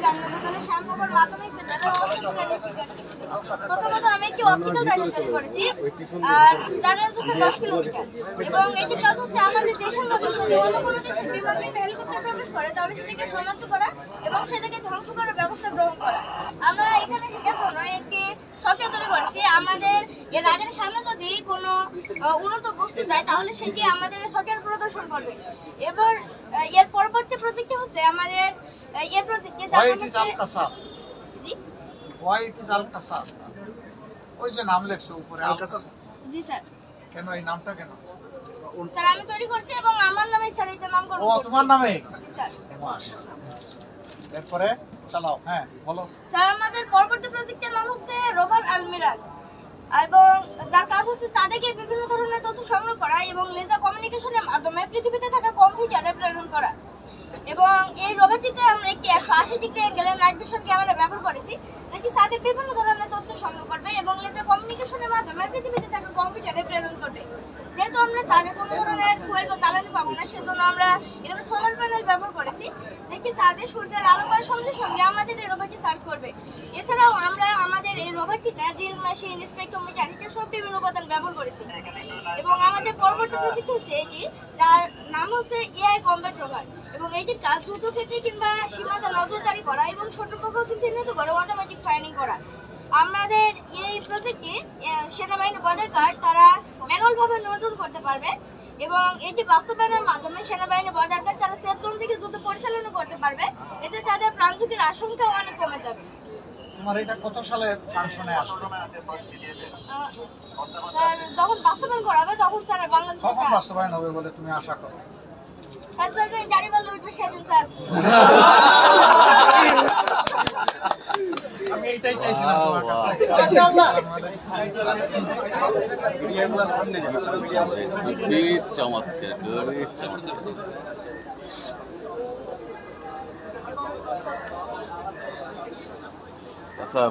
গাঙ্গা উপজেলার শ্যামনগর মাধ্যমিক বিদ্যালয়ের অষ্টম শ্রেণীর শিক্ষার্থী। প্রথমত আমি একটি অপটিক্যাল গাইড তৈরি করেছি, আর যার রেঞ্জ হচ্ছে 10 কিলোমিটার, এবং এটির কাজ হচ্ছে আমাদের দেশের মধ্যে যদি অন্য কোনো দেশের বিমান কিংবা হেলিকপ্টার প্রবেশ করে তাহলে সেটাকে শনাক্ত করা এবং সেটাকে ধ্বংস করার ব্যবস্থা গ্রহণ করা। আমরা এখানে শেখার জন্য একটি সফটওয়্যার তৈরি করেছি। আমাদের এর রাডারের সামনে যদি কোনো উন্নত বস্তু যায় তাহলে সেটি আমাদের সফটওয়্যার প্রদর্শন করবে। এবার এর পরবর্তী প্রজেক্টটি হচ্ছে আমাদের এই প্রজেক্টে Why it is Al-Qassam? G Why it is Al-Qassam? ওই যে নাম লেখছো উপরে Al-Qassam, জি স্যার। কেন এই নামটা কেন? স্যার আমি তৈরি করছি এবং আমার নামে স্যার এটা নামকরণ ও করছি। তোমার নামে? জি স্যার। মাশাআল্লাহ। এরপরে চালাও, হ্যাঁ বলো। স্যার আমাদের পরবর্তী প্রজেক্টের নাম হচ্ছে রোভার আলমিরাজ, এবং যার কাজ হচ্ছে চাঁদে বিভিন্ন ধরনের তথ্য সংগ্রহ করা এবং লেজার কমিউনিকেশনের মাধ্যমে পৃথিবীতে থাকা কম্পিউটারে প্রেরণ করা। এবং এই রোবটটিতে আমরা একটি 180 ডিগ্রি অ্যাঙ্গেলের নাইট ভিশন ক্যামেরা ব্যবহার করেছি, যেটি চাঁদের বিভিন্ন ধরনের তথ্য সংগ্রহ করবে এবং লেজার কমিউনিকেশনের মাধ্যমে পৃথিবীতে থাকা কম্পিউটারে প্রেরণ করবে। যেহেতু আমরা চাঁদে কোনো ধরনের ফুয়েল বা জ্বালানি পাবো না, সেজন্য আমরা এখানে সোলার প্যানেল ব্যবহার করেছি, যেটি চাঁদে সূর্যের আলো পাওয়ার সঙ্গে সঙ্গে আমাদের এই রোবটটি চার্জ করবে। এছাড়াও আমরা আমাদের এই রোবটটিতে ড্রিল মেশিন, স্পেক্ট্রোমিটার সব বিভিন্ন উপাদান ব্যবহার করেছি। এবং আমাদের পরবর্তী প্রজেক্ট হচ্ছে এটি, যার নাম হচ্ছে এআই কমব্যাট রোভার, এবং এটির কাজ যুদ্ধক্ষেত্রে কিংবা সীমান্তে নজরদারি করা এবং শত্রুপক্ষকে চিহ্নিত করে অটোমেটিক ফায়ারিং করা। আমাদের এই প্রজেক্টে সেনাবাহিনী বর্ডার গার্ড তারা ম্যানুয়াল ভাবে নিয়ন্ত্রণ করতে পারবে, এবং এটি বাস্তবায়নের মাধ্যমে সেনাবাহিনী বর্ডার গার্ড তারা সেফ জোন থেকে যুদ্ধ পরিচালনা করতে পারবে। এতে তাদের প্রাণ ঝুঁকির আশঙ্কা অনেক কমে যাবে। তোমার এটা কত সালে ফাংশনে আসবে? স্যার যখন বাস্তবায়ন করা হবে তখন স্যার বাংলাদেশে কখন বাস্তবায়ন হবে বলে তুমি আশা করো? স্যার যেদিন গাড়ি বললে উঠবে সেদিন স্যার। আমি এইটাই চাইছিলাম তোমার কাছে। চমৎকার, চমৎকার। আচ্ছা